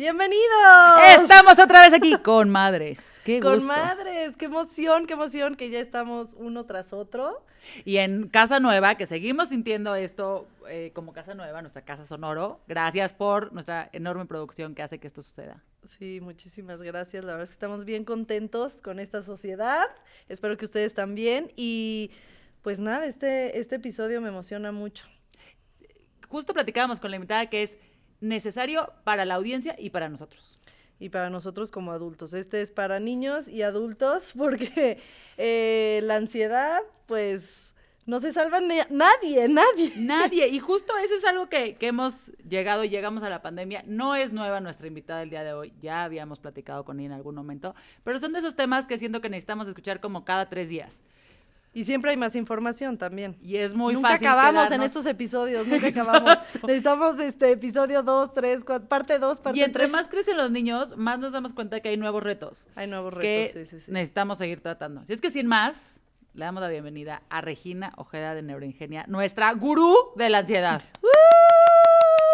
¡Bienvenidos! Estamos otra vez aquí con madres. ¡Qué gusto! Con madres, qué emoción, que ya estamos uno tras otro. Y en Casa Nueva, que seguimos sintiendo esto como Casa Nueva, nuestra casa Sonoro. Gracias por nuestra enorme producción que hace que esto suceda. Sí, muchísimas gracias. La verdad es que estamos bien contentos con esta sociedad. Espero que ustedes también. Y pues nada, este episodio me emociona mucho. Justo platicábamos con la invitada que es necesario para la audiencia y para nosotros. Y para nosotros como adultos. Este es para niños y adultos porque la ansiedad, pues, no se salva nadie. Nadie. Y justo eso es algo que llegamos a la pandemia. No es nueva nuestra invitada el día de hoy. Ya habíamos platicado con ella en algún momento. Pero son de esos temas que siento que necesitamos escuchar como cada 3 días. Y siempre hay más información también. Y es muy nunca fácil acabamos en estos episodios, nunca acabamos. Necesitamos episodio 2, 3, 4, parte 2, parte 3. Y entre más crecen los niños, más nos damos cuenta que hay nuevos retos. Hay nuevos que retos, sí. necesitamos seguir tratando. Así es que sin más, le damos la bienvenida a Regina Ojeda de Neuroingenia, nuestra gurú de la ansiedad.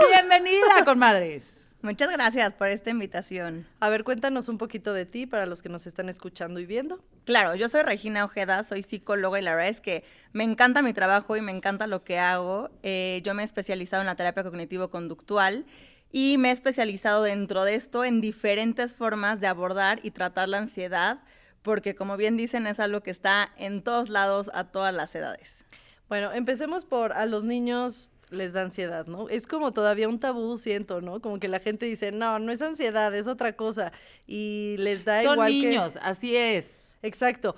¡Bienvenida, comadres! Muchas gracias por esta invitación. A ver, cuéntanos un poquito de ti para los que nos están escuchando y viendo. Claro, yo soy Regina Ojeda, soy psicóloga y la verdad es que me encanta mi trabajo y me encanta lo que hago. Yo me he especializado en la terapia cognitivo-conductual y me he especializado dentro de esto en diferentes formas de abordar y tratar la ansiedad, porque como bien dicen es algo que está en todos lados a todas las edades. Bueno, empecemos por a los niños les da ansiedad, ¿no? Es como todavía un tabú, siento, ¿no? Como que la gente dice, no es ansiedad, es otra cosa. Y les da Son igual niños, así es. Exacto.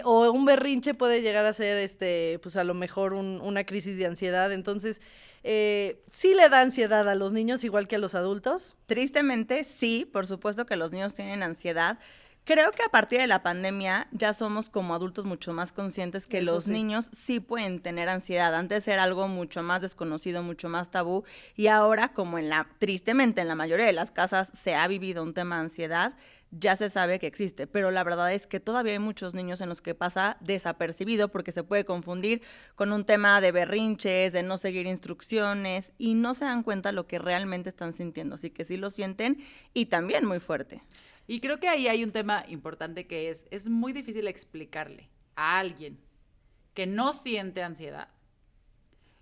O un berrinche puede llegar a ser, pues a lo mejor una crisis de ansiedad. Entonces, ¿sí le da ansiedad a los niños igual que a los adultos? Tristemente, sí, por supuesto que los niños tienen ansiedad. Creo que a partir de la pandemia ya somos como adultos mucho más conscientes que los niños sí pueden tener ansiedad. Antes era algo mucho más desconocido, mucho más tabú, y ahora como tristemente en la mayoría de las casas se ha vivido un tema de ansiedad, ya se sabe que existe, pero la verdad es que todavía hay muchos niños en los que pasa desapercibido porque se puede confundir con un tema de berrinches, de no seguir instrucciones y no se dan cuenta lo que realmente están sintiendo, así que sí lo sienten y también muy fuerte. Y creo que ahí hay un tema importante que es muy difícil explicarle a alguien que no siente ansiedad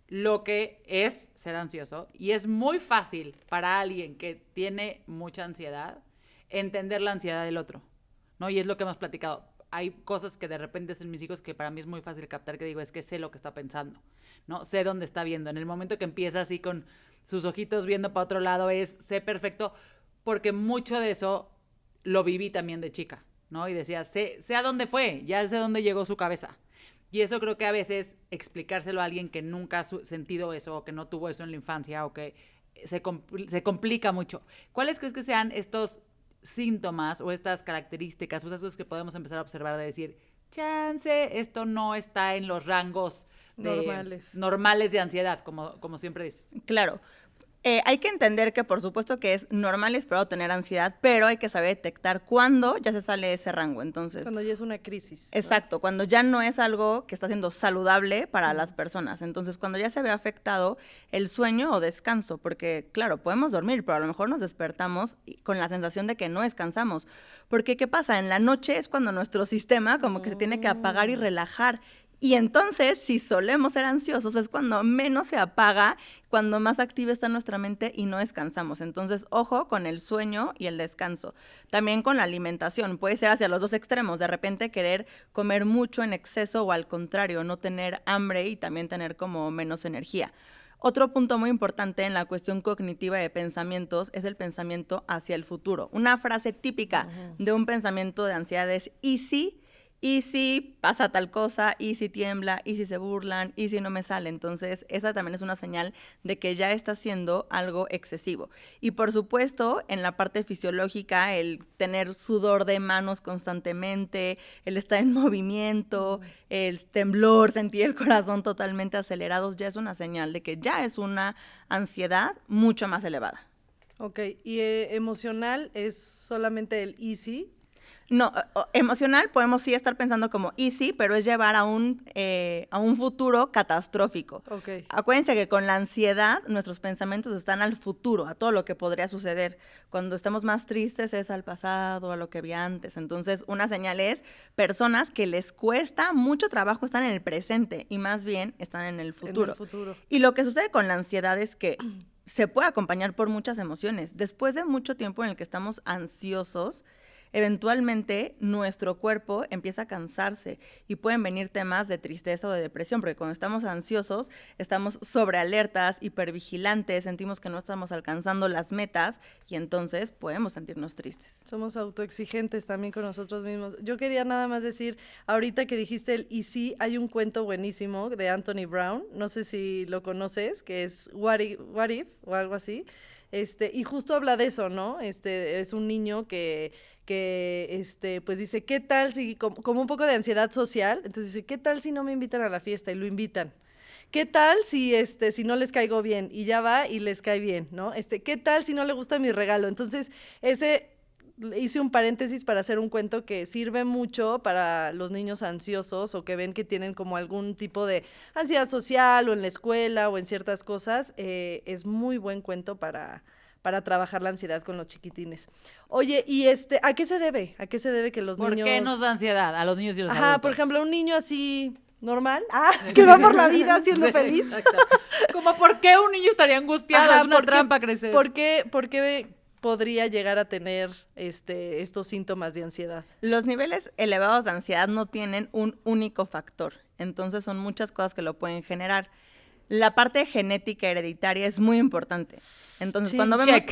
lo que es ser ansioso, y es muy fácil para alguien que tiene mucha ansiedad entender la ansiedad del otro, ¿no? Y es lo que hemos platicado. Hay cosas que de repente hacen mis hijos que para mí es muy fácil captar, que digo, es que sé lo que está pensando, ¿no? Sé dónde está viendo. En el momento que empieza así con sus ojitos viendo para otro lado, sé perfecto, porque mucho de eso lo viví también de chica, ¿no? Y decía, sé a dónde fue, ya sé dónde llegó su cabeza. Y eso creo que a veces explicárselo a alguien que nunca ha sentido eso, o que no tuvo eso en la infancia, o que se complica mucho. ¿Cuáles crees que sean estos síntomas o estas características o esas cosas que podemos empezar a observar de decir, chance, esto no está en los rangos normales de ansiedad, como siempre dices? Claro. Hay que entender que por supuesto que es normal y esperado tener ansiedad, pero hay que saber detectar cuándo ya se sale de ese rango. Entonces, cuando ya es una crisis, ¿no? Exacto, cuando ya no es algo que está siendo saludable para las personas. Entonces, cuando ya se ve afectado el sueño o descanso, porque claro, podemos dormir, pero a lo mejor nos despertamos con la sensación de que no descansamos. Porque, ¿qué pasa? En la noche es cuando nuestro sistema como que se tiene que apagar y relajar. Y entonces, si solemos ser ansiosos, es cuando menos se apaga, cuando más activa está nuestra mente y no descansamos. Entonces, ojo con el sueño y el descanso. También con la alimentación, puede ser hacia los dos extremos, de repente querer comer mucho en exceso o al contrario, no tener hambre y también tener como menos energía. Otro punto muy importante en la cuestión cognitiva de pensamientos es el pensamiento hacia el futuro. Una frase típica de un pensamiento de ansiedad es ¿y si pasa tal cosa? ¿Y si tiembla? ¿Y si se burlan? ¿Y si no me sale? Entonces, esa también es una señal de que ya está haciendo algo excesivo. Y por supuesto, en la parte fisiológica, el tener sudor de manos constantemente, el estar en movimiento, el temblor, sentir el corazón totalmente acelerados, ya es una señal de que ya es una ansiedad mucho más elevada. Ok, ¿y emocional es solamente el easy? No, emocional podemos sí estar pensando como easy, pero es llevar a un futuro catastrófico. Ok. Acuérdense que con la ansiedad nuestros pensamientos están al futuro, a todo lo que podría suceder. Cuando estamos más tristes es al pasado, a lo que vi antes. Entonces, una señal es personas que les cuesta mucho trabajo estar en el presente y más bien están en el futuro. En el futuro. Y lo que sucede con la ansiedad es que se puede acompañar por muchas emociones. Después de mucho tiempo en el que estamos ansiosos, eventualmente nuestro cuerpo empieza a cansarse y pueden venir temas de tristeza o de depresión, porque cuando estamos ansiosos, estamos sobrealertas, hipervigilantes, sentimos que no estamos alcanzando las metas y entonces podemos sentirnos tristes. Somos autoexigentes también con nosotros mismos. Yo quería nada más decir, ahorita que dijiste el y sí, hay un cuento buenísimo de Anthony Brown, no sé si lo conoces, que es What If o algo así. Y justo habla de eso, ¿no? Es un niño que pues dice, ¿qué tal si, como un poco de ansiedad social, entonces dice, ¿qué tal si no me invitan a la fiesta? Y lo invitan. ¿Qué tal si, si no les caigo bien? Y ya va y les cae bien, ¿no? ¿Qué tal si no le gusta mi regalo? Entonces, hice un paréntesis para hacer un cuento que sirve mucho para los niños ansiosos o que ven que tienen como algún tipo de ansiedad social o en la escuela o en ciertas cosas. Es muy buen cuento para trabajar la ansiedad con los chiquitines. Oye, y ¿a qué se debe? ¿A qué se debe que los niños... ¿Por qué nos da ansiedad a los niños y los adultos? Ajá, por ejemplo, un niño así normal, que va por la vida siendo feliz. Exacto. Como, ¿por qué un niño estaría angustiado? Ajá, Es una trampa crecer. ¿Por qué podría llegar a tener estos síntomas de ansiedad? Los niveles elevados de ansiedad no tienen un único factor, entonces son muchas cosas que lo pueden generar. La parte genética hereditaria es muy importante. Entonces, Sí, cuando vemos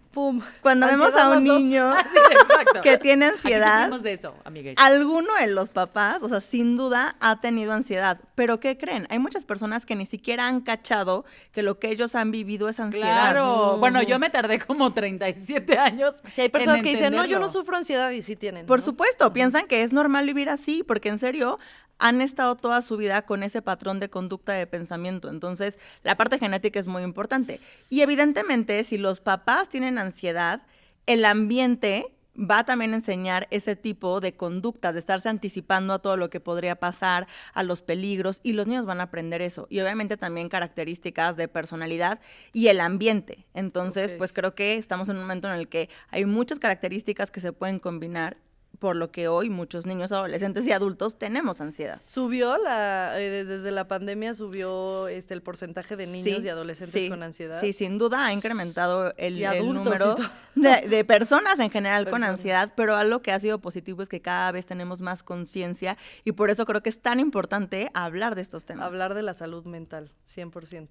¡Pum! cuando vemos Ansiedad a un los dos. niño Sí, exacto. que tiene Aquí ansiedad, supimos de eso, amigues. alguno de los papás, o sea, sin duda ha tenido ansiedad. Pero ¿qué creen? Hay muchas personas que ni siquiera han cachado que lo que ellos han vivido es ansiedad. Claro. Bueno, yo me tardé como 37 años. Sí, hay personas en que dicen, no, yo entenderlo. no sufro ansiedad y sí tienen. Por ¿no? supuesto, piensan que es normal vivir así, porque en serio han estado toda su vida con ese patrón de conducta de pensamiento. Entonces, la parte genética es muy importante. Y evidentemente, si los papás tienen ansiedad, el ambiente va también a enseñar ese tipo de conductas, de estarse anticipando a todo lo que podría pasar, a los peligros, y los niños van a aprender eso. Y obviamente también características de personalidad y el ambiente. Entonces, Ok. pues creo que estamos en un momento en el que hay muchas características que se pueden combinar, por lo que hoy muchos niños, adolescentes y adultos tenemos ansiedad. ¿Subió desde la pandemia subió el porcentaje de niños Sí, y adolescentes sí, con ansiedad? Sí, sin duda ha incrementado Y el adultos número y todo. de personas en general con Personas. ansiedad, pero algo que ha sido positivo es que cada vez tenemos más conciencia y por eso creo que es tan importante hablar de estos temas. Hablar de la salud mental, 100%.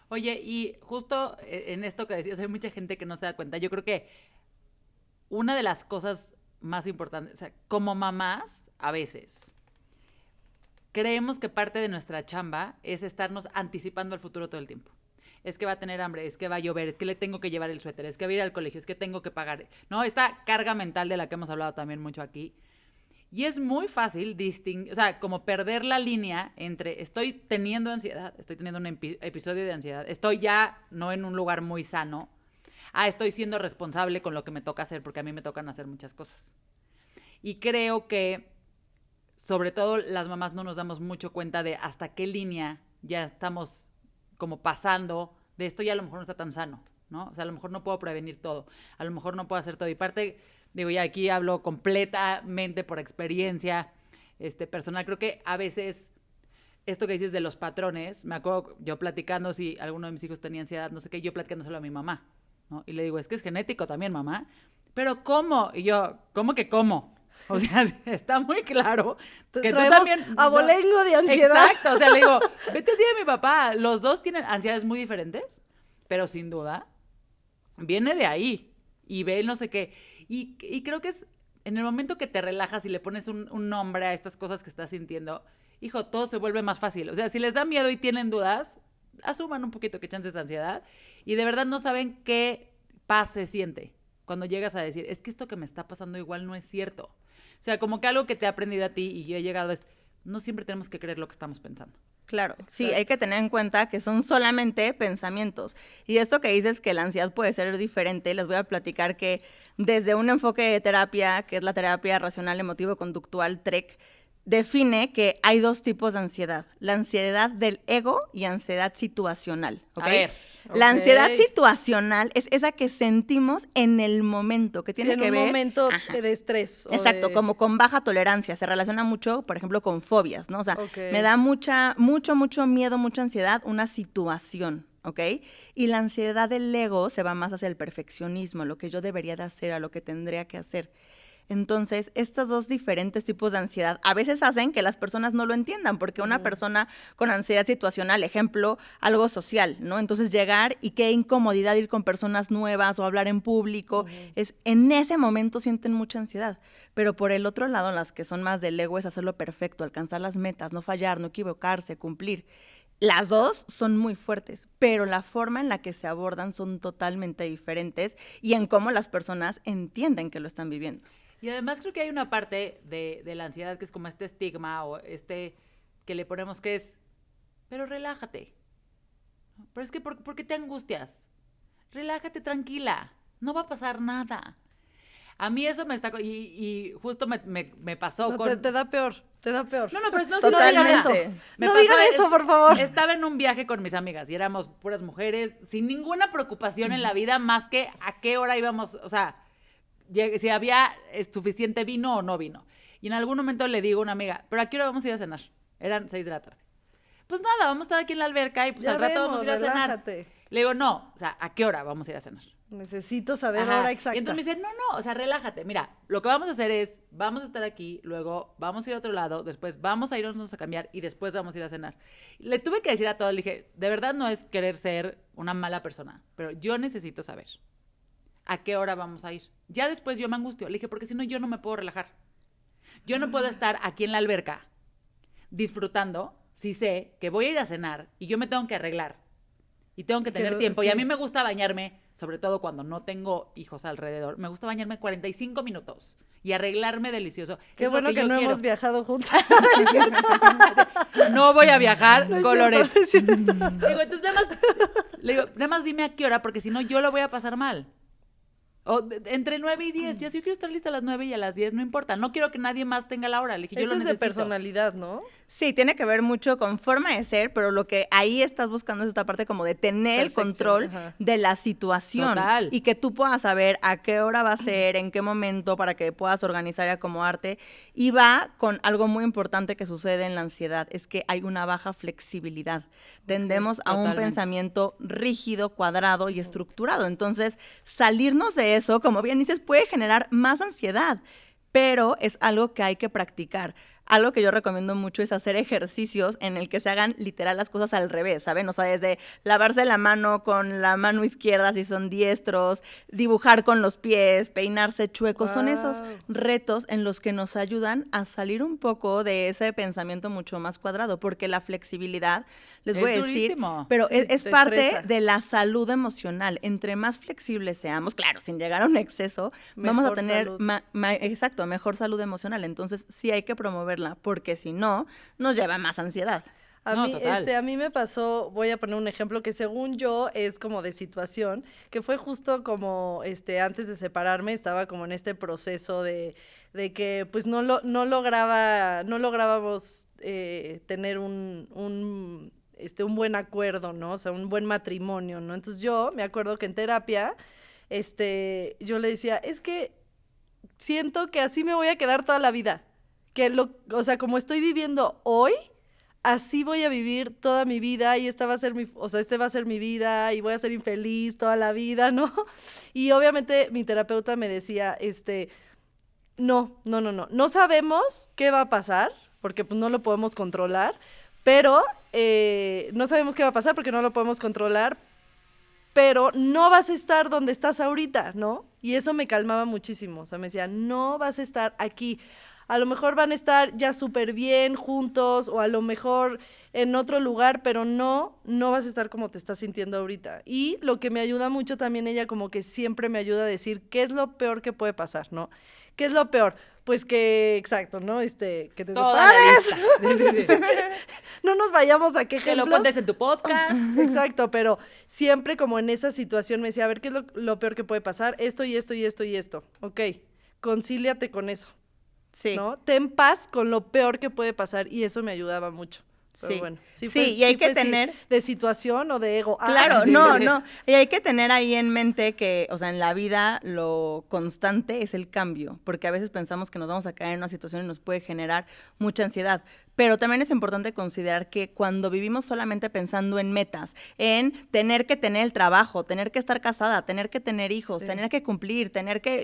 Oye, y justo en esto que decías, hay mucha gente que no se da cuenta. Yo creo que una de las cosas más importantes, o sea, como mamás, a veces, creemos que parte de nuestra chamba es estarnos anticipando al futuro todo el tiempo. Es que va a tener hambre, es que va a llover, es que le tengo que llevar el suéter, es que va a ir al colegio, es que tengo que pagar, ¿no? Esta carga mental de la que hemos hablado también mucho aquí. Y es muy fácil distinguir, o sea, como perder la línea entre estoy teniendo ansiedad, estoy teniendo un episodio de ansiedad, estoy ya no en un lugar muy sano, estoy siendo responsable con lo que me toca hacer, porque a mí me tocan hacer muchas cosas. Y creo que, sobre todo, las mamás no nos damos mucho cuenta de hasta qué línea ya estamos como pasando de esto, ya a lo mejor no está tan sano, ¿no? O sea, a lo mejor no puedo prevenir todo, a lo mejor no puedo hacer todo. Y parte, digo, ya aquí hablo completamente por experiencia personal. Creo que a veces esto que dices de los patrones, me acuerdo yo platicando, si alguno de mis hijos tenía ansiedad, no sé qué, yo platicándoselo a mi mamá, ¿no? Y le digo, es que es genético también, mamá. ¿Pero cómo? Y yo, ¿cómo que cómo? O sea, está muy claro que tú Traemos también... abolengo de ansiedad. Exacto, o sea, le digo, vete a ti de mi papá. Los dos tienen ansiedades muy diferentes, pero sin duda viene de ahí. Y ve no sé qué. Y creo que es en el momento que te relajas y le pones un nombre a estas cosas que estás sintiendo, hijo, todo se vuelve más fácil. O sea, si les da miedo y tienen dudas, asuman un poquito que chances de ansiedad y de verdad no saben qué paz se siente cuando llegas a decir, es que esto que me está pasando igual no es cierto. O sea, como que algo que te he aprendido a ti y yo he llegado es, no siempre tenemos que creer lo que estamos pensando. Claro, sí, Exacto. hay que tener en cuenta que son solamente pensamientos. Y esto que dices que la ansiedad puede ser diferente, les voy a platicar que desde un enfoque de terapia, que es la terapia racional emotivo-conductual TREC, define que hay 2 tipos de ansiedad, la ansiedad del ego y ansiedad situacional, ¿ok? A ver. La ansiedad Ok. situacional es esa que sentimos en el momento, que tiene en que un ver... momento Ajá. de estrés. Exacto, como con baja tolerancia, se relaciona mucho, por ejemplo, con fobias, ¿no? O sea, Ok. me da mucho miedo, mucha ansiedad, una situación, ¿ok? Y la ansiedad del ego se va más hacia el perfeccionismo, lo que yo debería de hacer, a lo que tendría que hacer. Entonces, estos 2 diferentes tipos de ansiedad a veces hacen que las personas no lo entiendan, porque una persona con ansiedad situacional, ejemplo, algo social, ¿no? Entonces, llegar y qué incomodidad ir con personas nuevas o hablar en público, es en ese momento sienten mucha ansiedad. Pero por el otro lado, las que son más del ego es hacerlo perfecto, alcanzar las metas, no fallar, no equivocarse, cumplir. Las 2 son muy fuertes, pero la forma en la que se abordan son totalmente diferentes y en cómo las personas entienden que lo están viviendo. Y además creo que hay una parte de la ansiedad que es como este estigma o que le ponemos que es, pero relájate. Pero es que, ¿por qué te angustias? Relájate, tranquila. No va a pasar nada. A mí eso me está... Y justo me pasó No, con... te da peor, te da peor. No, pero no, Totalmente. no digan eso. Me No pasó, digan eso, por favor. Estaba en un viaje con mis amigas y éramos puras mujeres, sin ninguna preocupación en la vida más que a qué hora íbamos, o sea, si había suficiente vino o no vino. Y en algún momento le digo a una amiga, ¿pero a qué hora vamos a ir a cenar? Eran 6 de la tarde. Pues nada, vamos a estar aquí en la alberca y pues Ya al rato vemos, vamos a ir a cenar. relájate. Le digo, no, o sea, ¿a qué hora vamos a ir a cenar? Necesito saber Ajá. la hora exacta. Y entonces me dice, no, o sea, relájate. Mira, lo que vamos a hacer es, vamos a estar aquí, luego vamos a ir a otro lado, después vamos a irnos a cambiar y después vamos a ir a cenar. Le tuve que decir a todos, le dije, de verdad no es querer ser una mala persona, pero yo necesito saber a qué hora vamos a ir. Ya después yo me angustio. Le dije, porque si no, yo no me puedo relajar. Yo no puedo estar aquí en la alberca disfrutando si sé que voy a ir a cenar y yo me tengo que arreglar y tengo que tener tiempo. sí. Y a mí me gusta bañarme, sobre todo cuando no tengo hijos alrededor, me gusta bañarme 45 minutos y arreglarme delicioso. Qué Es lo bueno que yo no quiero. hemos viajado juntas. No voy a viajar, No es Coloret. cierto, no es cierto. Digo, entonces nada más dime a qué hora, porque si no yo lo voy a pasar mal. O entre 9 y 10. Ya si yo quiero estar lista a las 9 y a las 10, no importa. No quiero que nadie más tenga la hora. Le dije, yo Eso lo es de necesito. personalidad, ¿no? Sí, tiene que ver mucho con forma de ser, pero lo que ahí estás buscando es esta parte como de tener el Perfección, control ajá. de la situación. Total. Y que tú puedas saber a qué hora va a ser, en qué momento, para que puedas organizar y acomodarte. Y va con algo muy importante que sucede en la ansiedad, es que hay una baja flexibilidad. Tendemos a un totalmente. pensamiento rígido, cuadrado y estructurado. Entonces, salirnos de eso, como bien dices, puede generar más ansiedad, pero es algo que hay que practicar. Algo que yo recomiendo mucho es hacer ejercicios en el que se hagan literal las cosas al revés, ¿saben? O sea, desde lavarse la mano con la mano izquierda si son diestros, dibujar con los pies, peinarse chuecos. Son esos Guau. retos en los que nos ayudan a salir un poco de ese pensamiento mucho más cuadrado, porque la flexibilidad, les Es voy a decir, durísimo. pero Sí, es te parte estresa. de la salud emocional. Entre más flexibles seamos, claro, sin llegar a un exceso, vamos a Mejor tener salud. exacto, mejor salud emocional. Entonces, sí hay que promoverla, porque si no, nos lleva a más ansiedad. No, total. A mí me pasó, voy a poner un ejemplo que según yo es como de situación, que fue justo como antes de separarme, estaba como en este proceso de que pues no lográbamos tener un buen acuerdo, ¿no? O sea, un buen matrimonio, ¿no? Entonces yo me acuerdo que en terapia, yo le decía, es que siento que así me voy a quedar toda la vida. O sea, como estoy viviendo hoy, así voy a vivir toda mi vida y esta va a ser este va a ser mi vida y voy a ser infeliz toda la vida, ¿no? Y obviamente mi terapeuta me decía, no sabemos qué va a pasar, porque pues no lo podemos controlar, pero no sabemos qué va a pasar porque no lo podemos controlar, pero no vas a estar donde estás ahorita, ¿no? Y eso me calmaba muchísimo, o sea, me decía, no vas a estar aquí. A lo mejor van a estar ya súper bien juntos o a lo mejor en otro lugar, pero no vas a estar como te estás sintiendo ahorita. Y lo que me ayuda mucho también ella como que siempre me ayuda a decir qué es lo peor que puede pasar, ¿no? ¿Qué es lo peor? Pues que, exacto, ¿no? Que te Toda la separes. lista. Sí. No nos vayamos a qué Que lo ejemplos. cuentes en tu podcast. Exacto, pero siempre como en esa situación me decía, a ver, ¿qué es lo peor que puede pasar? Esto y esto y esto y esto. Ok, concíliate con eso, Sí. ¿no? Ten paz con lo peor que puede pasar y eso me ayudaba mucho. Pero Sí. bueno, Sí, fue- y hay que fue, tener- de situación o de ego. Claro, sí. no. Y hay que tener ahí en mente que, o sea, en la vida lo constante es el cambio, porque a veces pensamos que nos vamos a caer en una situación y nos puede generar mucha ansiedad. Pero también es importante considerar que cuando vivimos solamente pensando en metas, en tener que tener el trabajo, tener que estar casada, tener que tener hijos, Sí. tener que cumplir,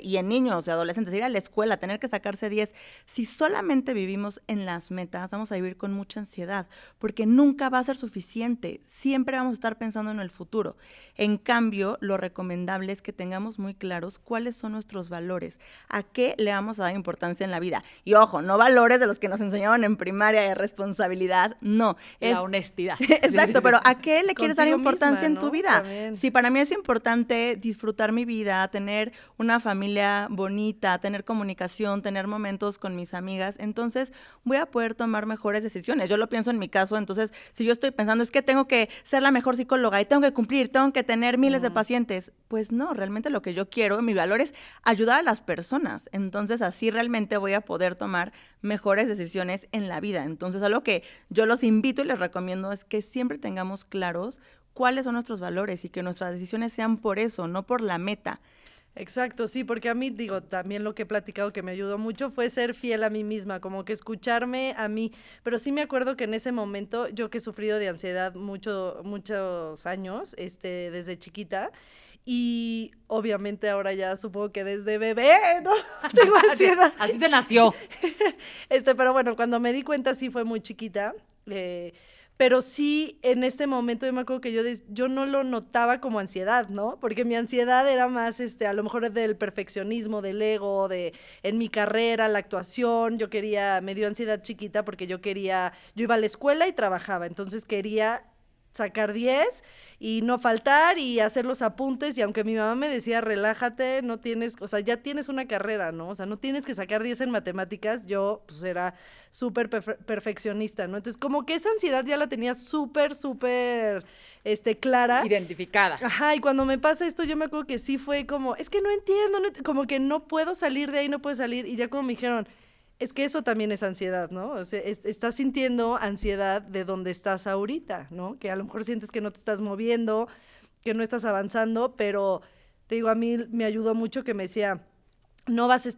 y en niños y adolescentes, ir a la escuela, tener que sacarse 10, si solamente vivimos en las metas, vamos a vivir con mucha ansiedad, porque nunca va a ser suficiente, siempre vamos a estar pensando en el futuro. En cambio, lo recomendable es que tengamos muy claros cuáles son nuestros valores, a qué le vamos a dar importancia en la vida. Y ojo, no valores de los que nos enseñaban en primaria de responsabilidad, no. La honestidad. Exacto, pero ¿a qué le quieres dar Contigo importancia misma, en tu ¿no? vida? También. Si para mí es importante disfrutar mi vida, tener una familia bonita, tener comunicación, tener momentos con mis amigas, entonces voy a poder tomar mejores decisiones. Yo lo pienso en mi caso, entonces si yo estoy pensando es que tengo que ser la mejor psicóloga y tengo que cumplir, tengo que tener miles de pacientes, pues no, realmente lo que yo quiero, mi valor es ayudar a las personas. Entonces así realmente voy a poder tomar mejores decisiones en la vida. Entonces, algo que yo los invito y les recomiendo es que siempre tengamos claros cuáles son nuestros valores y que nuestras decisiones sean por eso, no por la meta. Exacto, sí, porque a mí, digo, también lo que he platicado que me ayudó mucho fue ser fiel a mí misma, como que escucharme a mí, pero sí me acuerdo que en ese momento, yo que he sufrido de ansiedad muchos años, desde chiquita, y obviamente ahora ya supongo que desde bebé, ¿no? Tengo ansiedad. Así se nació. Pero bueno, cuando me di cuenta sí fue muy chiquita, pero sí en este momento yo me acuerdo que yo no lo notaba como ansiedad, ¿no? Porque mi ansiedad era más, a lo mejor del perfeccionismo, del ego, en mi carrera, la actuación, me dio ansiedad chiquita porque yo iba a la escuela y trabajaba, entonces quería sacar 10 y no faltar y hacer los apuntes, y aunque mi mamá me decía, relájate, no tienes, o sea, ya tienes una carrera, ¿no? O sea, no tienes que sacar 10 en matemáticas, yo pues era súper perfeccionista, ¿no? Entonces, como que esa ansiedad ya la tenía súper, clara. Identificada. Ajá, y cuando me pasa esto, yo me acuerdo que sí fue como, es que no entiendo, como que no puedo salir de ahí, no puedo salir, y ya como me dijeron, es que eso también es ansiedad, ¿no? O sea, estás sintiendo ansiedad de donde estás ahorita, ¿no? Que a lo mejor sientes que no te estás moviendo, que no estás avanzando, pero te digo, a mí me ayudó mucho que me decía,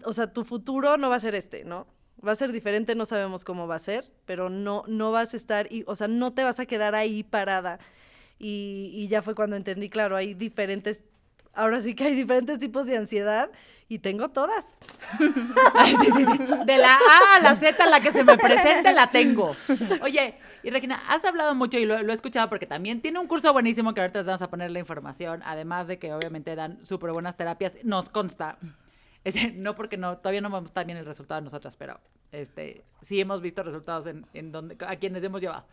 o sea, tu futuro no va a ser ¿no? Va a ser diferente, no sabemos cómo va a ser, pero no vas a estar, o sea, no te vas a quedar ahí parada. Y ya fue cuando entendí, claro, ahora sí que hay diferentes tipos de ansiedad y tengo todas. De la A a la Z, la que se me presente, la tengo. Oye, y Regina, has hablado mucho y lo he escuchado porque también tiene un curso buenísimo que ahorita les vamos a poner la información, además de que obviamente dan súper buenas terapias, nos consta. No porque todavía no vamos tan bien el resultado de nosotras, pero sí hemos visto resultados en donde, a quienes hemos llevado.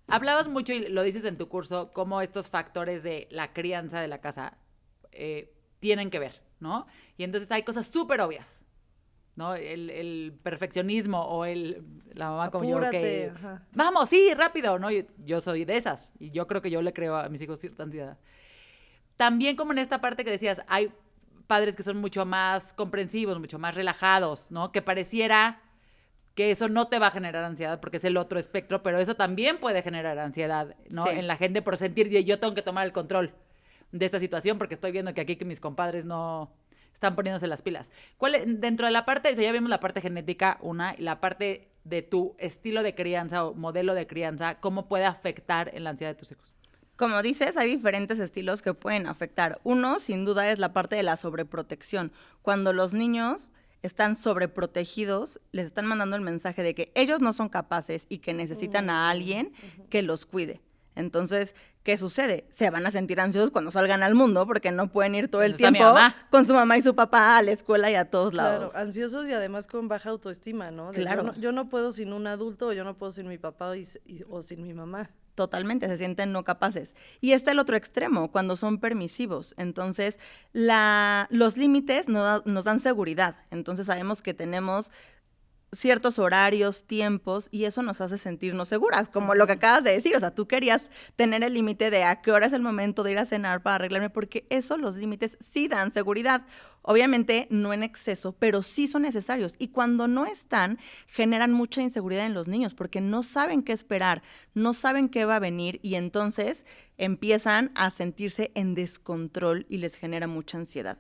Hablabas mucho y lo dices en tu curso, cómo estos factores de la crianza de la casa tienen que ver, ¿no? Y entonces hay cosas súper obvias, ¿no? El perfeccionismo o la mamá como yo que... Ajá. Vamos, sí, rápido, ¿no? Yo soy de esas y yo creo que yo le creo a mis hijos cierta ansiedad. También como en esta parte que decías, hay padres que son mucho más comprensivos, mucho más relajados, ¿no? Que pareciera que eso no te va a generar ansiedad porque es el otro espectro, pero eso también puede generar ansiedad, ¿no? Sí. En la gente por sentir que yo tengo que tomar el control de esta situación porque estoy viendo que aquí que mis compadres no están poniéndose las pilas. Dentro de la parte, o sea, ya vimos la parte genética, y la parte de tu estilo de crianza o modelo de crianza, ¿cómo puede afectar en la ansiedad de tus hijos? Como dices, hay diferentes estilos que pueden afectar. Uno, sin duda, es la parte de la sobreprotección. Cuando los niños están sobreprotegidos, les están mandando el mensaje de que ellos no son capaces y que necesitan a alguien que los cuide. Entonces, ¿qué sucede? Se van a sentir ansiosos cuando salgan al mundo porque no pueden ir todo el tiempo con su mamá y su papá a la escuela y a todos lados. Claro, ansiosos y además con baja autoestima, ¿no? Claro. Yo no puedo sin un adulto, o yo no puedo sin mi papá o sin mi mamá. Totalmente, se sienten no capaces. Y está el otro extremo, cuando son permisivos. Entonces, los límites nos dan seguridad. Entonces, sabemos que tenemos ciertos horarios, tiempos, y eso nos hace sentirnos seguras, como lo que acabas de decir. O sea, tú querías tener el límite de a qué hora es el momento de ir a cenar para arreglarme, porque eso, los límites, sí dan seguridad. Obviamente, no en exceso, pero sí son necesarios. Y cuando no están, generan mucha inseguridad en los niños, porque no saben qué esperar, no saben qué va a venir, y entonces empiezan a sentirse en descontrol y les genera mucha ansiedad.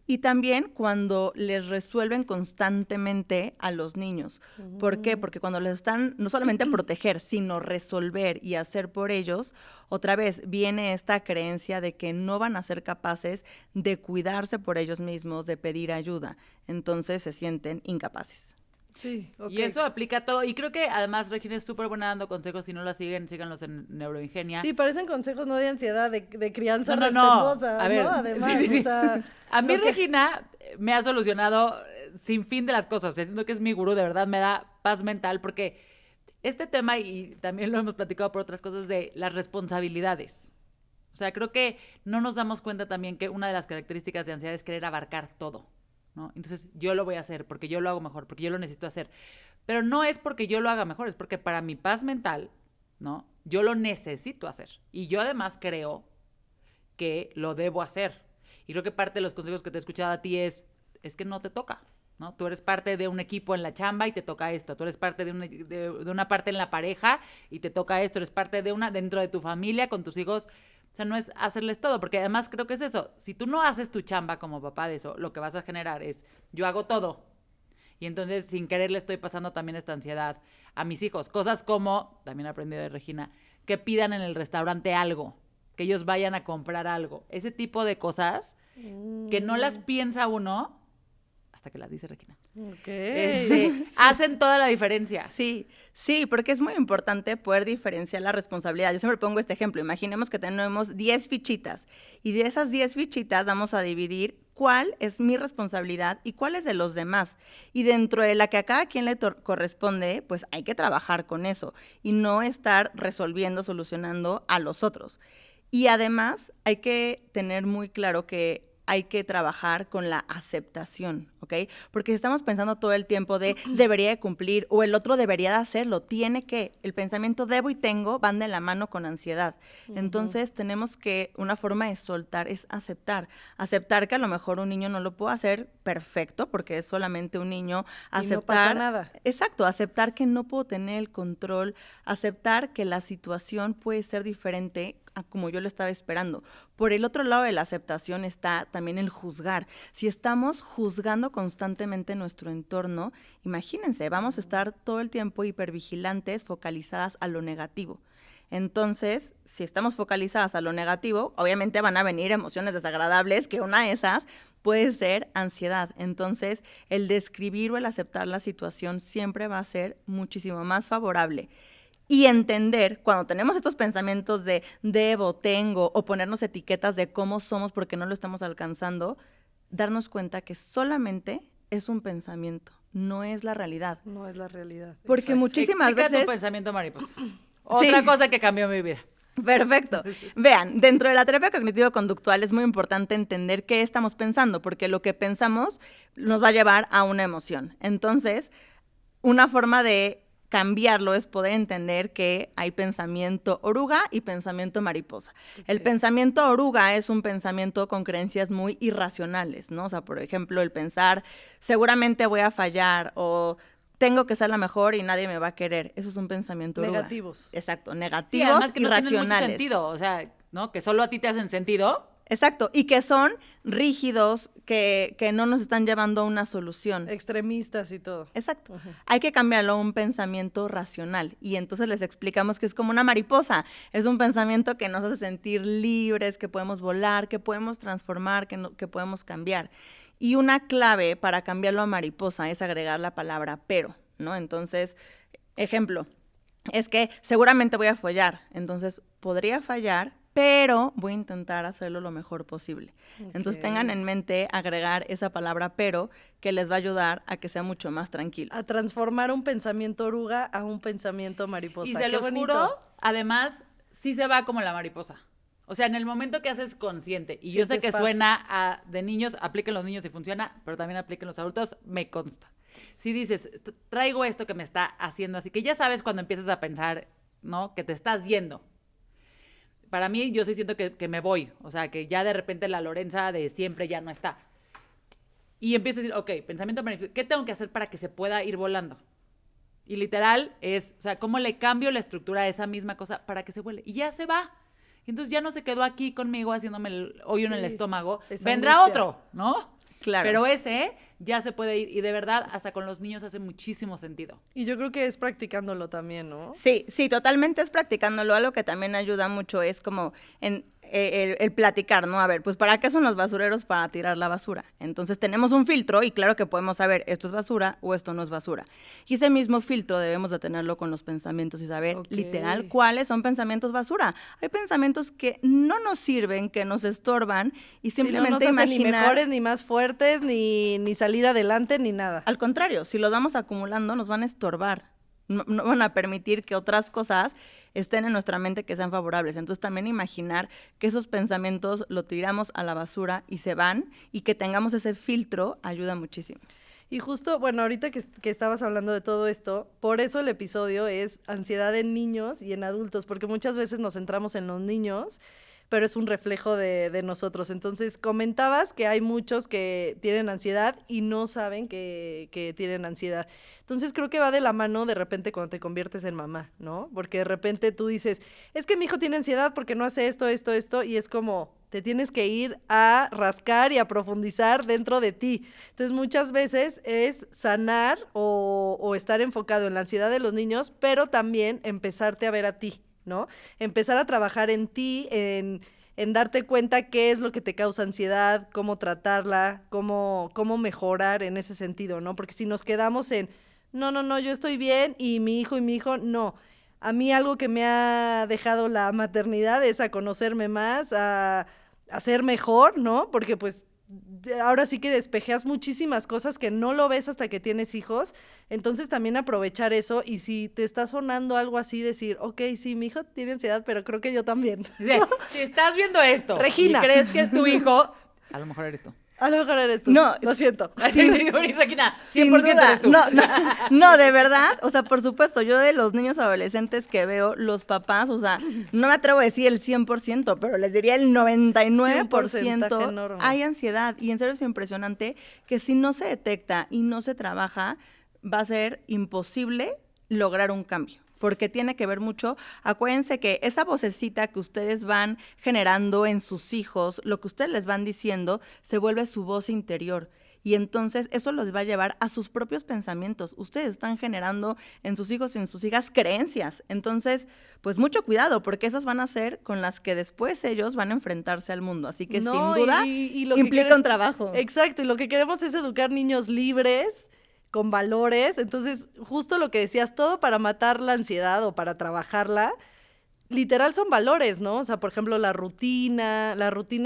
Y también cuando les resuelven constantemente a los niños. ¿Por qué? Porque cuando les están no solamente a proteger, sino resolver y hacer por ellos, otra vez viene esta creencia de que no van a ser capaces de cuidarse por ellos mismos, de pedir ayuda. Entonces se sienten incapaces. Sí, Y eso aplica a todo. Y creo que además Regina es súper buena dando consejos. Si no la siguen, síganlos en Neuroingenia. Sí, parecen consejos no de ansiedad, de crianza No. respetuosa, A ver, ¿no? Además, sí. o sea, a mí Regina me ha solucionado sin fin de las cosas. Siento que es mi gurú, de verdad me da paz mental, porque este tema, y también lo hemos platicado por otras cosas, de las responsabilidades. O sea, creo que no nos damos cuenta también que una de las características de ansiedad es querer abarcar todo, ¿no? Entonces, yo lo voy a hacer porque yo lo hago mejor, porque yo lo necesito hacer. Pero no es porque yo lo haga mejor, es porque para mi paz mental, ¿no? Yo lo necesito hacer. Y yo además creo que lo debo hacer. Y creo que parte de los consejos que te he escuchado a ti es que no te toca, ¿no? Tú eres parte de un equipo en la chamba y te toca esto. Tú eres parte de una parte en la pareja y te toca esto. Eres parte de una dentro de tu familia, con tus hijos. O sea, no es hacerles todo, porque además creo que es eso. Si tú no haces tu chamba como papá de eso, lo que vas a generar es, yo hago todo. Y entonces, sin querer, le estoy pasando también esta ansiedad a mis hijos. Cosas como, también aprendí de Regina, que pidan en el restaurante algo, que ellos vayan a comprar algo. Ese tipo de cosas que no las piensa uno hasta que las dice Regina. Okay. Hacen toda la diferencia. Sí, porque es muy importante poder diferenciar la responsabilidad. Yo siempre pongo este ejemplo. Imaginemos que tenemos 10 fichitas y de esas 10 fichitas vamos a dividir cuál es mi responsabilidad y cuál es de los demás. Y dentro de la que a cada quien le corresponde, pues hay que trabajar con eso y no estar resolviendo, solucionando a los otros. Y además hay que tener muy claro que hay que trabajar con la aceptación, ¿ok? Porque si estamos pensando todo el tiempo de debería de cumplir o el otro debería de hacerlo, el pensamiento debo y tengo van de la mano con ansiedad. Entonces tenemos que, una forma de soltar es aceptar que a lo mejor un niño no lo puede hacer perfecto porque es solamente un niño. Y no pasa nada. Exacto, aceptar que no puedo tener el control, aceptar que la situación puede ser diferente a como yo lo estaba esperando. Por el otro lado de la aceptación está también el juzgar. Si estamos juzgando constantemente nuestro entorno, imagínense, vamos a estar todo el tiempo hipervigilantes, focalizadas a lo negativo. Entonces, si estamos focalizadas a lo negativo, obviamente van a venir emociones desagradables, que una de esas puede ser ansiedad. Entonces, el describir o el aceptar la situación siempre va a ser muchísimo más favorable. Y entender, cuando tenemos estos pensamientos de debo, tengo, o ponernos etiquetas de cómo somos porque no lo estamos alcanzando, darnos cuenta que solamente es un pensamiento, no es la realidad. No es la realidad. Porque Exacto. muchísimas Explica veces... tu pensamiento mariposa. Otra cosa que cambió mi vida. Perfecto. Vean, dentro de la terapia cognitivo-conductual es muy importante entender qué estamos pensando, porque lo que pensamos nos va a llevar a una emoción. Entonces, una forma de cambiarlo es poder entender que hay pensamiento oruga y pensamiento mariposa. Okay. El pensamiento oruga es un pensamiento con creencias muy irracionales, ¿no? O sea, por ejemplo, el pensar, seguramente voy a fallar, o tengo que ser la mejor y nadie me va a querer. Eso es un pensamiento oruga. Negativos. Exacto, Sí, negativos, además que no irracionales. tienen mucho sentido, o sea, ¿no? Que solo a ti te hacen sentido. Exacto, y que son rígidos, que no nos están llevando a una solución. Extremistas y todo. Exacto. Hay que cambiarlo a un pensamiento racional. Y entonces les explicamos que es como una mariposa. Es un pensamiento que nos hace sentir libres, que podemos volar, que podemos transformar, que podemos cambiar. Y una clave para cambiarlo a mariposa es agregar la palabra pero, ¿no? Entonces, ejemplo, es que seguramente voy a fallar. Entonces, podría fallar, pero voy a intentar hacerlo lo mejor posible. Okay. Entonces tengan en mente agregar esa palabra pero, que les va a ayudar a que sea mucho más tranquilo. A transformar un pensamiento oruga a un pensamiento mariposa. Y se los juro, además, sí se va como la mariposa. O sea, en el momento que haces consciente, y yo sé Sientes que paz. suena de niños, apliquen los niños y funciona, pero también apliquen los adultos, me consta. Si dices, traigo esto que me está haciendo así, que ya sabes cuando empiezas a pensar, ¿no? Que te estás yendo. Para mí, yo sí siento que me voy. O sea, que ya de repente la Lorenza de siempre ya no está. Y empiezo a decir, ok, pensamiento manifiesto, ¿qué tengo que hacer para que se pueda ir volando? Y literal es, o sea, ¿cómo le cambio la estructura a esa misma cosa para que se vuele? Y ya se va. Y entonces ya no se quedó aquí conmigo haciéndome el hoyo en el estómago. esa Vendrá angustia. otro, ¿no? Claro. Pero ese ya se puede ir. Y de verdad, hasta con los niños hace muchísimo sentido. Y yo creo que es practicándolo también, ¿no? Sí, sí, totalmente es practicándolo. Algo que también ayuda mucho es como el platicar, ¿no? A ver, pues ¿para qué son los basureros? Para tirar la basura. Entonces tenemos un filtro y claro que podemos saber esto es basura o esto no es basura. Y ese mismo filtro debemos de tenerlo con los pensamientos y saber Ok. literal cuáles son pensamientos basura. Hay pensamientos que no nos sirven, que nos estorban y Sí, no simplemente nos hacen ni imaginar... mejores, ni más fuertes, ni salir adelante, ni nada. Al contrario, si los vamos acumulando, nos van a estorbar. No van a permitir que otras cosas estén en nuestra mente que sean favorables. Entonces, también imaginar que esos pensamientos lo tiramos a la basura y se van y que tengamos ese filtro ayuda muchísimo. Y justo, bueno, ahorita que estabas hablando de todo esto, por eso el episodio es ansiedad en niños y en adultos, porque muchas veces nos centramos en los niños, pero es un reflejo de nosotros. Entonces, comentabas que hay muchos que tienen ansiedad y no saben que tienen ansiedad. Entonces, creo que va de la mano de repente cuando te conviertes en mamá, ¿no? Porque de repente tú dices, es que mi hijo tiene ansiedad porque no hace esto, y es como, te tienes que ir a rascar y a profundizar dentro de ti. Entonces, muchas veces es sanar o estar enfocado en la ansiedad de los niños, pero también empezarte a ver a ti, ¿no? Empezar a trabajar en ti, en darte cuenta qué es lo que te causa ansiedad, cómo tratarla, cómo mejorar en ese sentido, ¿no? Porque si nos quedamos en, no, yo estoy bien y mi hijo, no. A mí algo que me ha dejado la maternidad es a conocerme más, a ser mejor, ¿no? Porque pues ahora sí que despejeas muchísimas cosas que no lo ves hasta que tienes hijos, entonces también aprovechar eso y si te está sonando algo así, decir, ok, sí, mi hijo tiene ansiedad, pero creo que yo también. Dice, si estás viendo esto Regina. y crees que es tu hijo, a lo mejor eres tú. A lo mejor eres tú. No, lo siento. Así Regina, 100% Sin duda, eres tú. no, de verdad, o sea, por supuesto, yo de los niños adolescentes que veo, los papás, o sea, no me atrevo a decir el 100%, pero les diría el 99% Sí, un porcentaje enorme. hay ansiedad. Y en serio es impresionante que si no se detecta y no se trabaja, va a ser imposible lograr un cambio. Porque tiene que ver mucho, acuérdense que esa vocecita que ustedes van generando en sus hijos, lo que ustedes les van diciendo, se vuelve su voz interior. Y entonces eso los va a llevar a sus propios pensamientos. Ustedes están generando en sus hijos y en sus hijas creencias. Entonces, pues mucho cuidado, porque esas van a ser con las que después ellos van a enfrentarse al mundo. Así que No, sin duda y lo que implica un trabajo. Exacto, y lo que queremos es educar niños libres, con valores. Entonces, justo lo que decías, todo para matar la ansiedad o para trabajarla, literal son valores, ¿no? O sea, por ejemplo, la rutina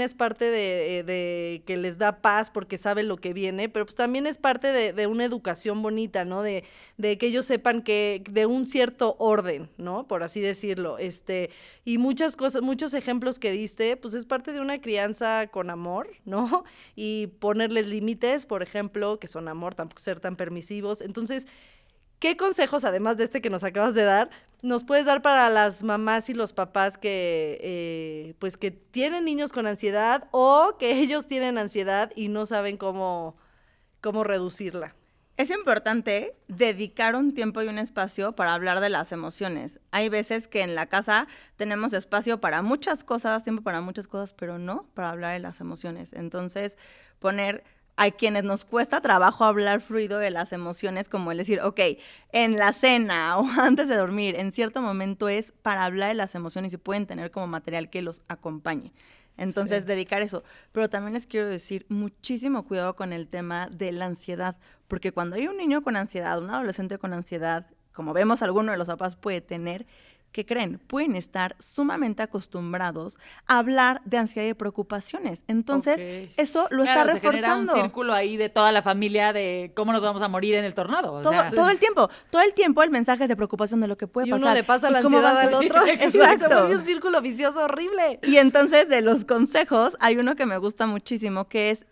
es parte de que les da paz porque saben lo que viene, pero pues también es parte de una educación bonita, ¿no? De que ellos sepan que de un cierto orden, ¿no? Por así decirlo. Y muchas cosas, muchos ejemplos que diste, pues es parte de una crianza con amor, ¿no? Y ponerles límites, por ejemplo, que son amor, tampoco ser tan permisivos. Entonces, ¿qué consejos, además de este que nos acabas de dar, nos puedes dar para las mamás y los papás que, pues que tienen niños con ansiedad o que ellos tienen ansiedad y no saben cómo reducirla? Es importante dedicar un tiempo y un espacio para hablar de las emociones. Hay veces que en la casa tenemos espacio para muchas cosas, tiempo para muchas cosas, pero no para hablar de las emociones. Entonces, hay quienes nos cuesta trabajo hablar fluido de las emociones, como el decir, ok, en la cena o antes de dormir, en cierto momento es para hablar de las emociones y pueden tener como material que los acompañe. Entonces, Sí. dedicar eso. Pero también les quiero decir, muchísimo cuidado con el tema de la ansiedad, porque cuando hay un niño con ansiedad, un adolescente con ansiedad, como vemos alguno de los papás puede tener, ¿qué creen? Pueden estar sumamente acostumbrados a hablar de ansiedad y preocupaciones. Entonces, eso lo está se genera reforzando. un círculo ahí de toda la familia de cómo nos vamos a morir en el tornado. O sea, Todo el tiempo el mensaje es de preocupación de lo que puede y pasar. uno le pasa la cómo va ansiedad a al ser. otro. Exacto. Se vuelve un círculo vicioso horrible. Y entonces, de los consejos, hay uno que me gusta muchísimo, que es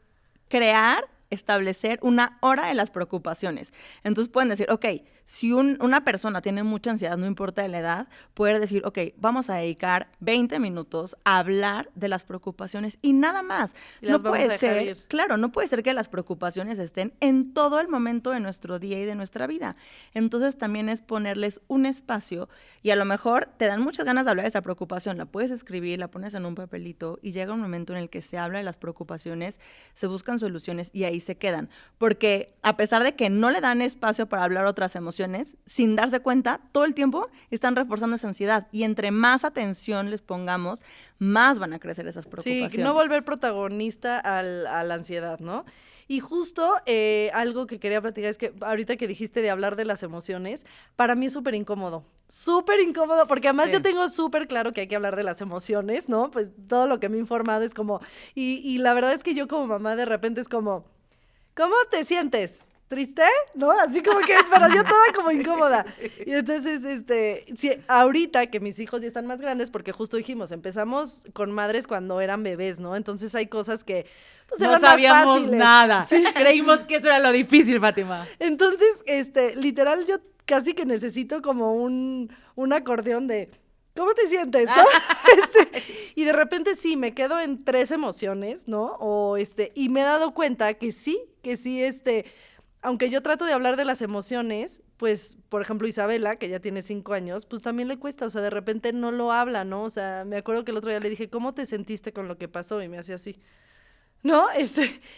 establecer una hora de las preocupaciones. Entonces pueden decir, ok, si una persona tiene mucha ansiedad, no importa la edad, puede decir, ok, vamos a dedicar 20 minutos a hablar de las preocupaciones y nada más. Y las No vamos a puede dejar ser, ir. claro, no puede ser que las preocupaciones estén en todo el momento de nuestro día y de nuestra vida. Entonces también es ponerles un espacio y a lo mejor te dan muchas ganas de hablar de esa preocupación, la puedes escribir, la pones en un papelito y llega un momento en el que se habla de las preocupaciones, se buscan soluciones y ahí se quedan. Porque a pesar de que no le dan espacio para hablar otras emociones, sin darse cuenta, todo el tiempo están reforzando esa ansiedad. Y entre más atención les pongamos, más van a crecer esas preocupaciones. Sí, no volver protagonista a la ansiedad, ¿no? Y justo algo que quería platicar es que ahorita que dijiste de hablar de las emociones, para mí es súper incómodo, porque además yo tengo súper claro que hay que hablar de las emociones, ¿no? Pues todo lo que me he informado es como, y la verdad es que yo como mamá de repente es como, ¿cómo te sientes? ¿Triste? ¿No? Así como que, pero yo toda como incómoda. Y entonces, sí, ahorita que mis hijos ya están más grandes, porque justo dijimos, empezamos con madres cuando eran bebés, ¿no? Entonces hay cosas que pues, no eran más sabíamos fáciles. nada. Sí. Creímos que eso era lo difícil, Fátima. Entonces, literal, yo casi que necesito como un acordeón de... ¿Cómo te sientes? ¿No? Y de repente sí, me quedo en 3 emociones, ¿no? Y me he dado cuenta que sí, aunque yo trato de hablar de las emociones, pues, por ejemplo, Isabela, que ya tiene 5 años, pues también le cuesta, o sea, de repente no lo habla, ¿no? O sea, me acuerdo que el otro día le dije, ¿cómo te sentiste con lo que pasó? Y me hacía así, ¿no?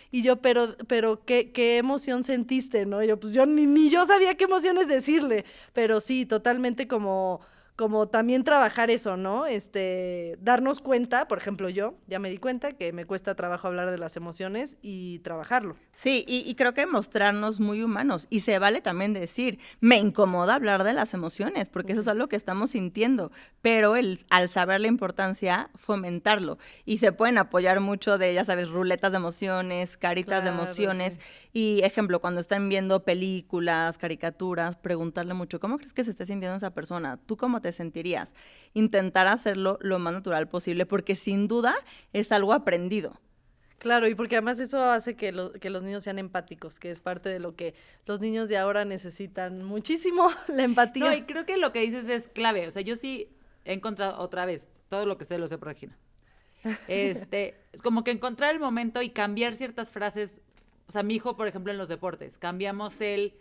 Y yo, pero ¿qué emoción sentiste, no? Y yo, pues yo ni yo sabía qué emociones decirle, pero sí, totalmente como también trabajar eso, ¿no? Darnos cuenta, por ejemplo, yo ya me di cuenta que me cuesta trabajo hablar de las emociones y trabajarlo. Sí, y creo que mostrarnos muy humanos. Y se vale también decir, me incomoda hablar de las emociones, porque eso es algo que estamos sintiendo. Pero al saber la importancia, fomentarlo. Y se pueden apoyar mucho de, ya sabes, ruletas de emociones, caritas de emociones. Sí. Y, ejemplo, cuando están viendo películas, caricaturas, preguntarle mucho, ¿cómo crees que se esté sintiendo esa persona? ¿Tú cómo te sentirías? Intentar hacerlo lo más natural posible, porque sin duda es algo aprendido. Claro, y porque además eso hace que los niños sean empáticos, que es parte de lo que los niños de ahora necesitan muchísimo, la empatía. No, y creo que lo que dices es clave. O sea, yo sí he encontrado otra vez, todo lo que sé lo sé por Regina. Es como que encontrar el momento y cambiar ciertas frases. O sea, mi hijo, por ejemplo, en los deportes, cambiamos el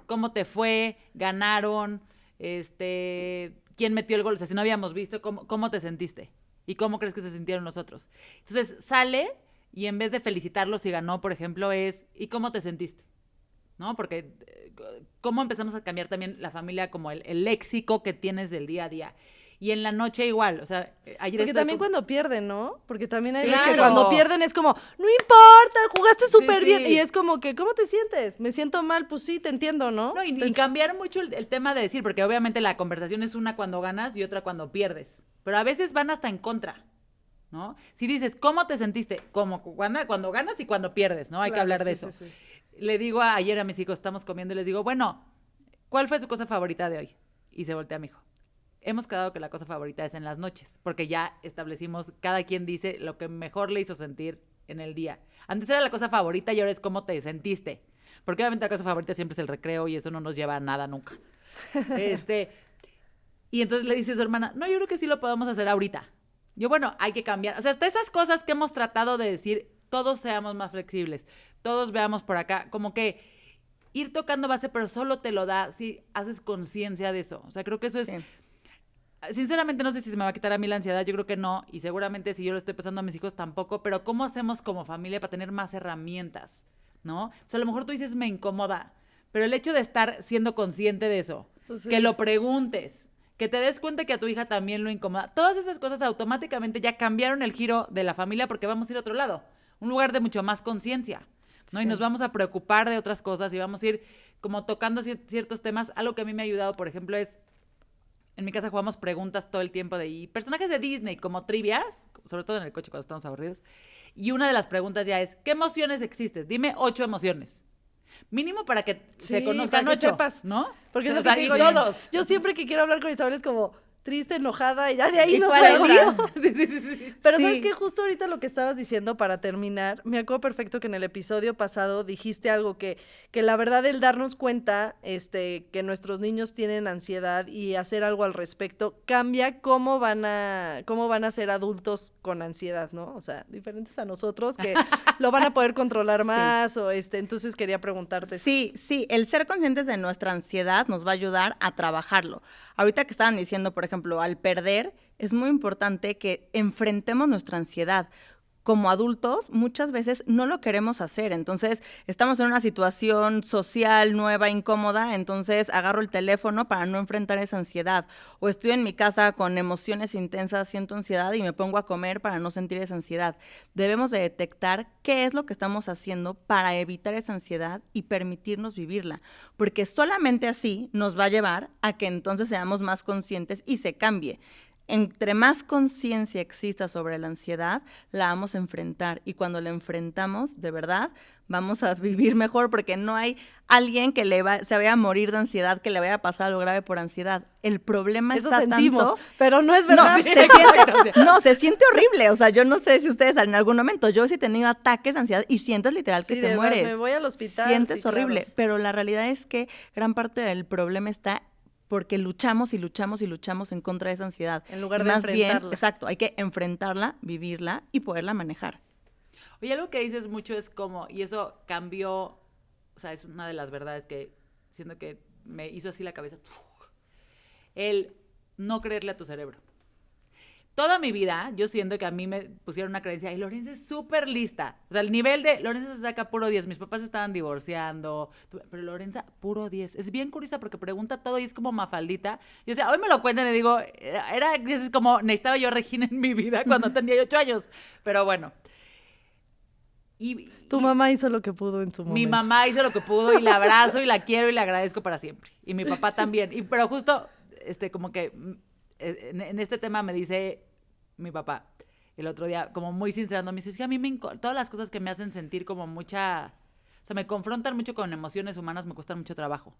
cómo te fue, ganaron, quién metió el gol. O sea, si no habíamos visto, cómo te sentiste y cómo crees que se sintieron los otros. Entonces, sale... Y en vez de felicitarlo si ganó, por ejemplo, es ¿y cómo te sentiste? ¿No? Porque cómo empezamos a cambiar también la familia como el léxico que tienes del día a día. Y en la noche igual, o sea, ayer... Porque también cuando pierden, ¿no? Porque también hay Sí, veces que claro. cuando pierden es como, no importa, jugaste súper Sí, bien. sí. Y es como que, ¿cómo te sientes? Me siento mal, pues sí, te entiendo, ¿no? No, y cambiar mucho el tema de decir, porque obviamente la conversación es una cuando ganas y otra cuando pierdes. Pero a veces van hasta en contra, ¿no? Si dices, ¿cómo te sentiste? Como cuando ganas y cuando pierdes, ¿no? Hay que Claro, hablar de sí, eso. sí, sí. Le digo ayer a mis hijos, estamos comiendo y les digo, bueno, ¿cuál fue su cosa favorita de hoy? Y se voltea a mi hijo. Hemos quedado que la cosa favorita es en las noches, porque ya establecimos, cada quien dice lo que mejor le hizo sentir en el día. Antes era la cosa favorita y ahora es cómo te sentiste. Porque obviamente la cosa favorita siempre es el recreo y eso no nos lleva a nada nunca. Y entonces le dice a su hermana, no, yo creo que sí lo podemos hacer ahorita. Yo, bueno, hay que cambiar. O sea, hasta esas cosas que hemos tratado de decir, todos seamos más flexibles, todos veamos por acá, como que ir tocando base, pero solo te lo da si haces conciencia de eso. O sea, creo que eso Sí. es... Sinceramente no sé si se me va a quitar a mí la ansiedad, yo creo que no, y seguramente si yo lo estoy pasando a mis hijos tampoco, pero ¿cómo hacemos como familia para tener más herramientas? ¿No? O sea, a lo mejor tú dices, me incomoda, pero el hecho de estar siendo consciente de eso, Pues sí. que lo preguntes, que te des cuenta que a tu hija también lo incomoda, todas esas cosas automáticamente ya cambiaron el giro de la familia porque vamos a ir a otro lado, un lugar de mucho más conciencia, ¿no? Sí. Y nos vamos a preocupar de otras cosas y vamos a ir como tocando ciertos temas. Algo que a mí me ha ayudado, por ejemplo, es En mi casa jugamos preguntas todo el tiempo y personajes de Disney, como trivias, sobre todo en el coche cuando estamos aburridos. Y una de las preguntas ya es, ¿qué emociones existen? Dime 8 emociones. Mínimo para que se conozcan para que 8, sepas. ¿no? Porque es O lo sea, que y digo, todos. yo siempre que quiero hablar con Isabel es como triste, enojada, y ya de ahí ¿Y no cuál salgo. otras? Pero Sí. ¿sabes qué? Justo ahorita lo que estabas diciendo para terminar, me acuerdo perfecto que en el episodio pasado dijiste algo que la verdad el darnos cuenta que nuestros niños tienen ansiedad y hacer algo al respecto cambia cómo van a ser adultos con ansiedad, ¿no? O sea, diferentes a nosotros que lo van a poder controlar Sí. más o entonces quería preguntarte. Sí, el ser conscientes de nuestra ansiedad nos va a ayudar a trabajarlo. Ahorita que estaban diciendo, por ejemplo, al perder, es muy importante que enfrentemos nuestra ansiedad. Como adultos, muchas veces no lo queremos hacer. Entonces, estamos en una situación social nueva, incómoda, entonces agarro el teléfono para no enfrentar esa ansiedad. O estoy en mi casa con emociones intensas, siento ansiedad y me pongo a comer para no sentir esa ansiedad. Debemos de detectar qué es lo que estamos haciendo para evitar esa ansiedad y permitirnos vivirla. Porque solamente así nos va a llevar a que entonces seamos más conscientes y se cambie. Entre más conciencia exista sobre la ansiedad, la vamos a enfrentar. Y cuando la enfrentamos, de verdad, vamos a vivir mejor porque no hay alguien que se vaya a morir de ansiedad, que le vaya a pasar algo grave por ansiedad. El problema Eso está sentimos, tanto... pero no es verdad. Se siente horrible. O sea, yo no sé si ustedes en algún momento, yo sí he tenido ataques de ansiedad y sientes literal que Sí, te mueres. me voy al hospital. Sientes sí, horrible. claro. Pero la realidad es que gran parte del problema está porque luchamos y luchamos y luchamos en contra de esa ansiedad. En lugar Y de más bien, enfrentarla. exacto, hay que enfrentarla, vivirla y poderla manejar. Oye, algo que dices mucho es como, y eso cambió, o sea, es una de las verdades que siento que me hizo así la cabeza, el no creerle a tu cerebro. Toda mi vida, yo siento que a mí me pusieron una creencia, y Lorenza es súper lista. O sea, el nivel de Lorenza se saca puro 10. Mis papás estaban divorciando, pero Lorenza, puro 10. Es bien curiosa porque pregunta todo y es como Mafaldita. Y o sea, hoy me lo cuentan y digo, es como, necesitaba yo a Regina en mi vida cuando tenía 8 años. Pero bueno. Tu mamá hizo lo que pudo en su momento. Mi mamá hizo lo que pudo y la abrazo y la quiero y le agradezco para siempre. Y mi papá también. Pero justo, como que en este tema me dice mi papá el otro día, como muy sincerando, me dice, es que a mí todas las cosas que me hacen sentir como mucha, o sea, me confrontan mucho con emociones humanas, me cuestan mucho trabajo,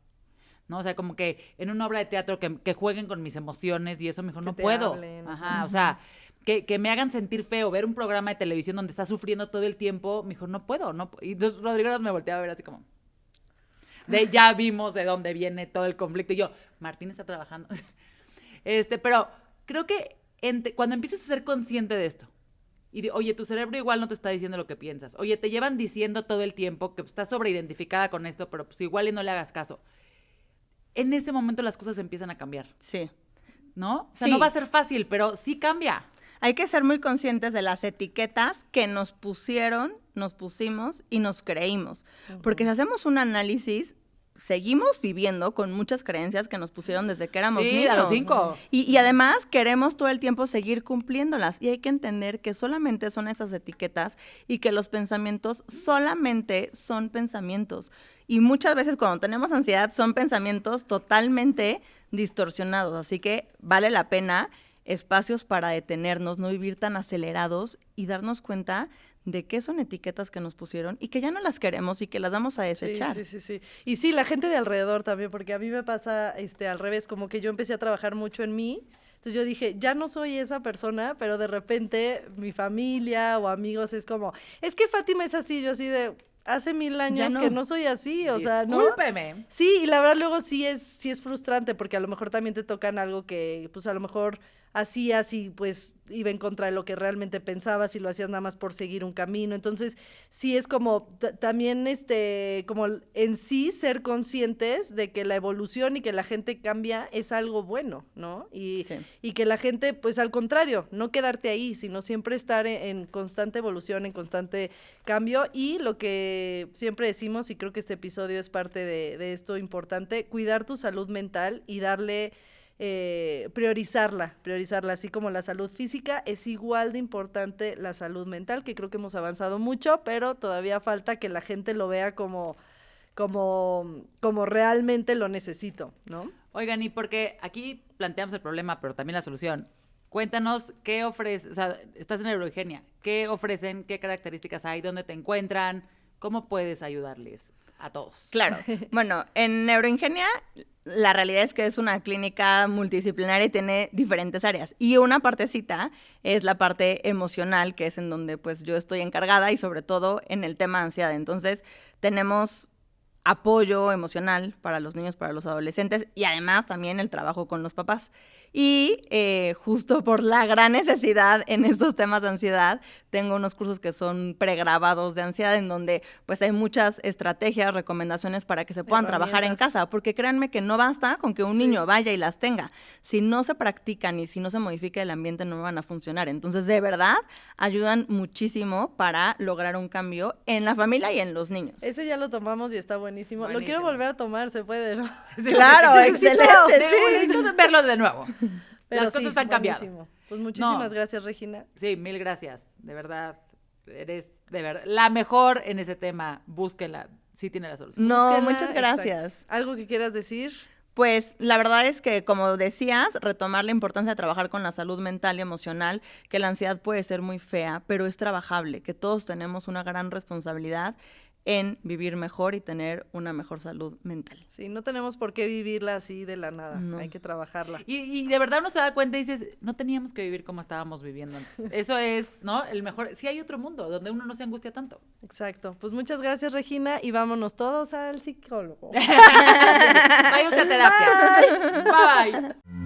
¿no? O sea, como que en una obra de teatro que jueguen con mis emociones y eso, me dijo, no puedo. Hablen. Ajá, o sea, que me hagan sentir feo, ver un programa de televisión donde está sufriendo todo el tiempo, me dijo, no puedo, no. Y entonces Rodrigo me volteaba a ver así como, ya vimos de dónde viene todo el conflicto. Y yo, Martín está trabajando. Pero creo que cuando empiezas a ser consciente de esto, y oye, tu cerebro igual no te está diciendo lo que piensas, oye, te llevan diciendo todo el tiempo que estás sobreidentificada con esto, pero pues igual y no le hagas caso. En ese momento las cosas empiezan a cambiar, Sí. ¿no? O sea, Sí. no va a ser fácil, pero sí cambia. Hay que ser muy conscientes de las etiquetas que nos pusimos y nos creímos. Porque si hacemos un análisis, seguimos viviendo con muchas creencias que nos pusieron desde que éramos niños. Sí, a los 5. Y además queremos todo el tiempo seguir cumpliéndolas. Y hay que entender que solamente son esas etiquetas y que los pensamientos solamente son pensamientos. Y muchas veces cuando tenemos ansiedad son pensamientos totalmente distorsionados. Así que vale la pena espacios para detenernos, no vivir tan acelerados y darnos cuenta de qué son etiquetas que nos pusieron y que ya no las queremos y que las vamos a desechar. Sí. Y sí, la gente de alrededor también, porque a mí me pasa al revés, como que yo empecé a trabajar mucho en mí. Entonces yo dije, ya no soy esa persona, pero de repente mi familia o amigos es como, es que Fátima es así, yo así de, hace 1000 años que no soy así, o sea, ¿no? Discúlpeme. Sí, y la verdad luego sí es frustrante, porque a lo mejor también te tocan algo que, pues a lo mejor hacías y pues iba en contra de lo que realmente pensabas y lo hacías nada más por seguir un camino. Entonces, sí es como también como en sí ser conscientes de que la evolución y que la gente cambia es algo bueno, ¿no? Y que la gente, pues al contrario, no quedarte ahí, sino siempre estar en constante evolución, en constante cambio. Y lo que siempre decimos, y creo que este episodio es parte de esto importante, cuidar tu salud mental y darle priorizarla, así como la salud física, es igual de importante la salud mental, que creo que hemos avanzado mucho, pero todavía falta que la gente lo vea como realmente lo necesito, ¿no? Oigan, y porque aquí planteamos el problema, pero también la solución. Cuéntanos qué ofrece, o sea, estás en Neurogenia, ¿qué ofrecen, qué características hay, dónde te encuentran, cómo puedes ayudarles a todos? Claro. Bueno, en Neuroingenia la realidad es que es una clínica multidisciplinaria y tiene diferentes áreas. Y una partecita es la parte emocional, que es en donde pues yo estoy encargada y sobre todo en el tema de ansiedad. Entonces, tenemos apoyo emocional para los niños, para los adolescentes y además también el trabajo con los papás. Y justo por la gran necesidad en estos temas de ansiedad, tengo unos cursos que son pregrabados de ansiedad en donde pues hay muchas estrategias, recomendaciones para que se puedan trabajar en casa, porque créanme que no basta con que un niño vaya y las tenga. Si no se practican y si no se modifica el ambiente no van a funcionar. Entonces, de verdad, ayudan muchísimo para lograr un cambio en la familia y en los niños. Ese ya lo tomamos y está buenísimo. Lo quiero volver a tomar, se puede, ¿no? Claro, excelente. Necesito verlo de nuevo. Pero las cosas han cambiado. Pues muchísimas gracias, Regina. Sí, mil gracias. De verdad, eres de verdad la mejor en ese tema. Búsquenla. Sí tiene la solución. No, Búsquenla, muchas gracias. Exacto. ¿Algo que quieras decir? Pues la verdad es que, como decías, retomar la importancia de trabajar con la salud mental y emocional, que la ansiedad puede ser muy fea, pero es trabajable, que todos tenemos una gran responsabilidad en vivir mejor y tener una mejor salud mental. Sí, no tenemos por qué vivirla así de la nada, No. hay que trabajarla. Y de verdad uno se da cuenta y dices, no teníamos que vivir como estábamos viviendo antes. Eso es, ¿no? El mejor, sí hay otro mundo donde uno no se angustia tanto. Exacto. Pues muchas gracias, Regina, y vámonos todos al psicólogo. Vaya usted a terapia. Bye.